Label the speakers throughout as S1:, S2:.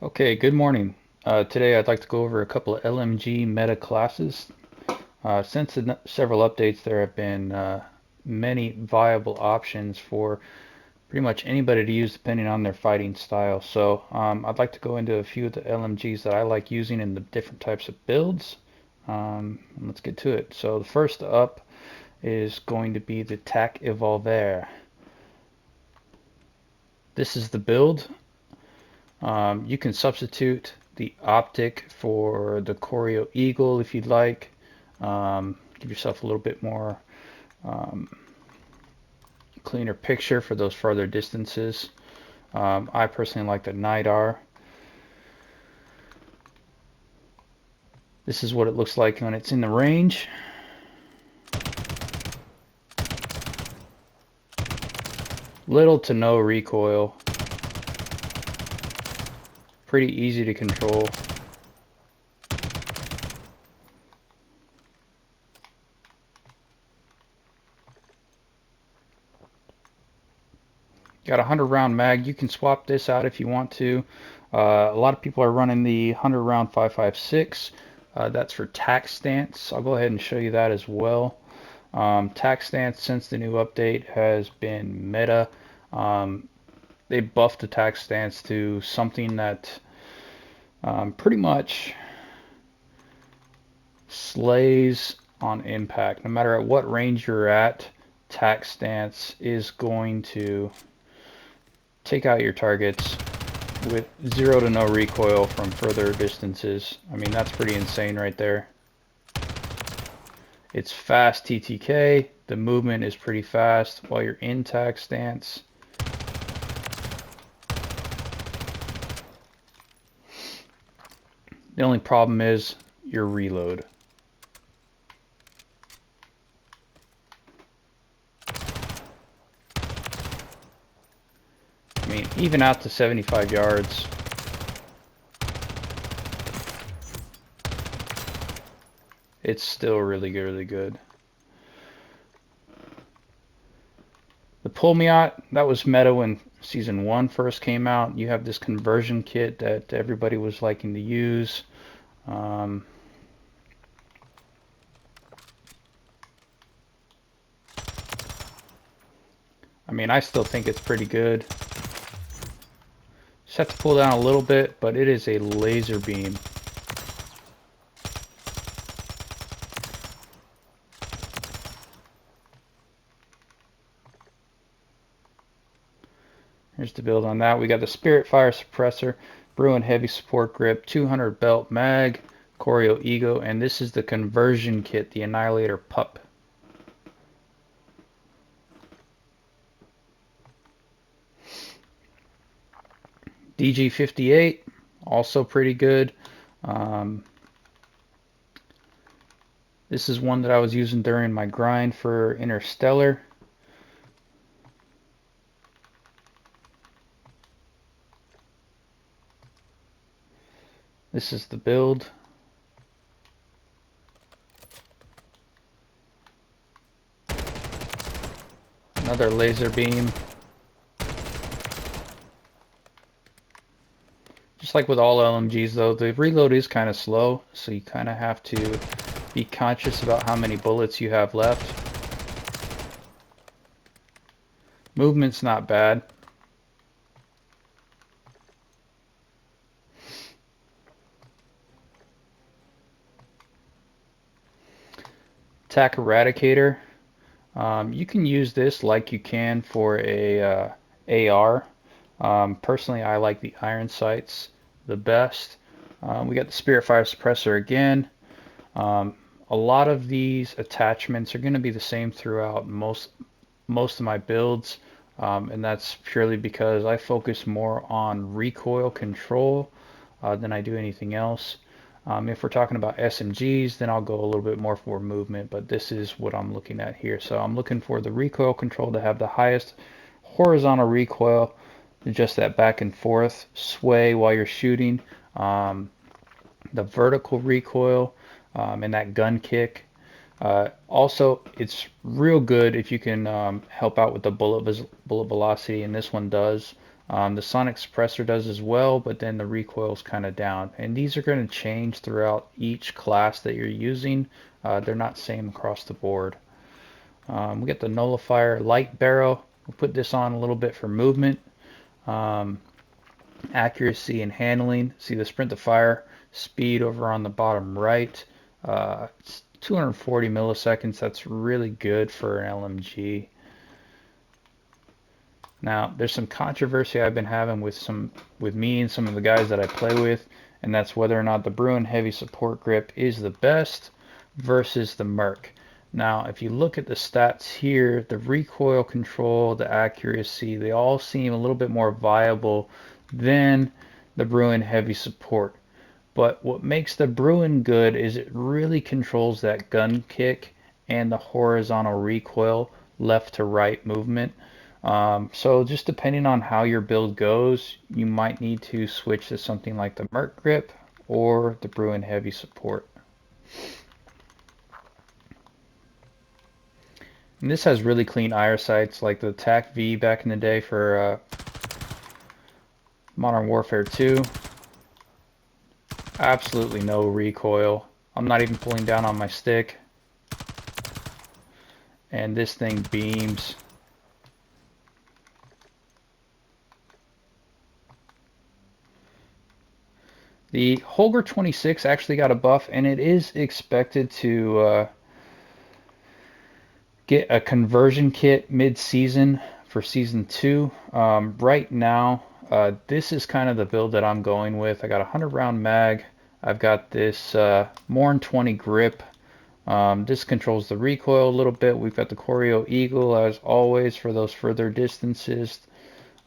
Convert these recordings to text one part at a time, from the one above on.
S1: Okay, good morning. Today I'd like to go over a couple of LMG meta classes. Since the several updates, there have been many viable options for pretty much anybody to use depending on their fighting style. So I'd like to go into a few of the LMGs that I like using in the different types of builds. Let's get to it. So the first up is going to be the TAC Evolver. This is the build. You can substitute the optic for the Choreo Eagle if you'd like. Give yourself a little bit more um, cleaner picture for those further distances. I personally like the NIDAR. This is what it looks like when it's in the range. Little to no recoil. Pretty easy to control. Got a 100 round mag. You can swap this out if you want to. A lot of people are running the 100 round 5.56. That's for tack stance. I'll go ahead and show you that as well. Tack stance since the new update has been meta. They buffed the tack stance to something that pretty much slays on impact. No matter at what range you're at, tack stance is going to take out your targets with zero to no recoil from further distances. I mean, that's pretty insane right there. It's fast TTK. The movement is pretty fast while you're in tack stance. The only problem is your reload. I mean, even out to 75 yards, it's still really good. The Pulmiot, that was meta when Season 1 first came out. You have this conversion kit that everybody was liking to use. Um, I mean, I still think it's pretty good. Just have to pull down a little bit, but it is a laser beam. Here's the build on that. We got the Spirit Fire Suppressor, Bruin Heavy Support Grip, 200 Belt Mag, Choreo Ego, and this is the conversion kit, the Annihilator Pup. DG58, also pretty good. Um, this is one that I was using during my grind for Interstellar. This is the build. Another laser beam. Just like with all LMGs though, the reload is kind of slow, so you kind of have to be conscious about how many bullets you have left. Movement's not bad. Attack Eradicator. You can use this like you can for a AR. Personally, I like the iron sights the best. We got the Spirit Fire Suppressor again. A lot of these attachments are going to be the same throughout most of my builds, and that's purely because I focus more on recoil control than I do anything else. If we're talking about SMGs, then I'll go a little bit more for movement, but this is what I'm looking at here. So I'm looking for the recoil control to have the highest horizontal recoil, just that back and forth sway while you're shooting. The vertical recoil and that gun kick. Also, it's real good if you can help out with the bullet velocity, and this one does. The sonic suppressor does as well, but then the recoil is kind of down. And these are going to change throughout each class that you're using. They're not same across the board. We get the nullifier light barrel. We'll put this on a little bit for movement, accuracy, and handling. See the sprint to fire speed over on the bottom right. It's 240 milliseconds. That's really good for an LMG. Now, there's some controversy I've been having with me and some of the guys that I play with, and that's whether or not the Bruin Heavy Support Grip is the best versus the Merc. Now, if you look at the stats here, the recoil control, the accuracy, they all seem a little bit more viable than the Bruin Heavy Support. But what makes the Bruin good is it really controls that gun kick and the horizontal recoil, left to right movement. So just depending on how your build goes, you might need to switch to something like the Merc Grip or the Bruin Heavy Support. And this has really clean IR sights, like the TAC V back in the day for Modern Warfare 2. Absolutely no recoil. I'm not even pulling down on my stick. And this thing beams. The Holger 26 actually got a buff, and it is expected to get a conversion kit mid-season for Season 2. Right now, this is kind of the build that I'm going with. I got a 100-round mag. I've got this Morn 20 grip. This controls the recoil a little bit. We've got the Corio Eagle, as always, for those further distances.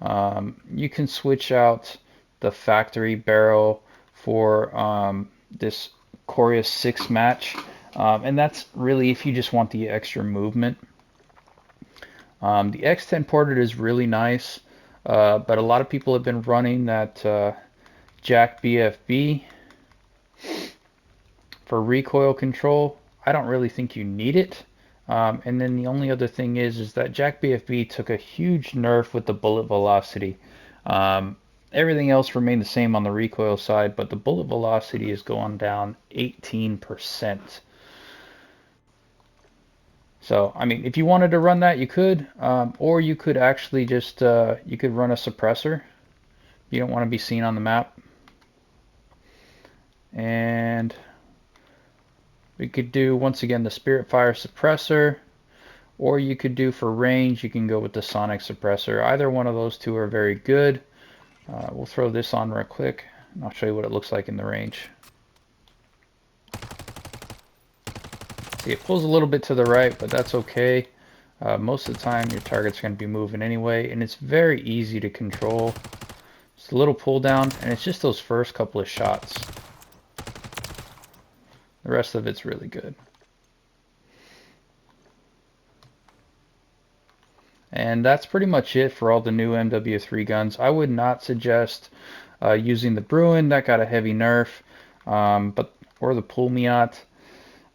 S1: You can switch out the factory barrel for this Corio 6 match. And that's really if you just want the extra movement. The X10 ported is really nice, but a lot of people have been running that Jack BFB for recoil control. I don't really think you need it. And then the only other thing is that Jack BFB took a huge nerf with the bullet velocity. Everything else remained the same on the recoil side, but the bullet velocity is going down 18%. So, I mean, if you wanted to run that, you could, or you could actually just, you could run a suppressor. You don't want to be seen on the map. And we could do, once again, the Spirit Fire suppressor, or you could do for range, you can go with the Sonic suppressor. Either one of those two are very good. We'll throw this on real quick, and I'll show you what it looks like in the range. See, it pulls a little bit to the right, but that's okay. Most of the time, your target's going to be moving anyway, and it's very easy to control. Just a little pull down, and it's just those first couple of shots. The rest of it's really good. And that's pretty much it for all the new MW3 guns. I would not suggest using the Bruin. That got a heavy nerf, or the Pulmiat.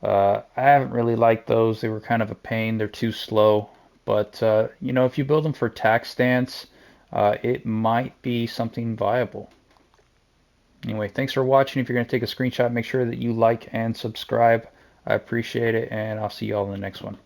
S1: I haven't really liked those. They were kind of a pain. They're too slow. But, you know, if you build them for tac stance, it might be something viable. Anyway, thanks for watching. If you're going to take a screenshot, make sure that you like and subscribe. I appreciate it, and I'll see you all in the next one.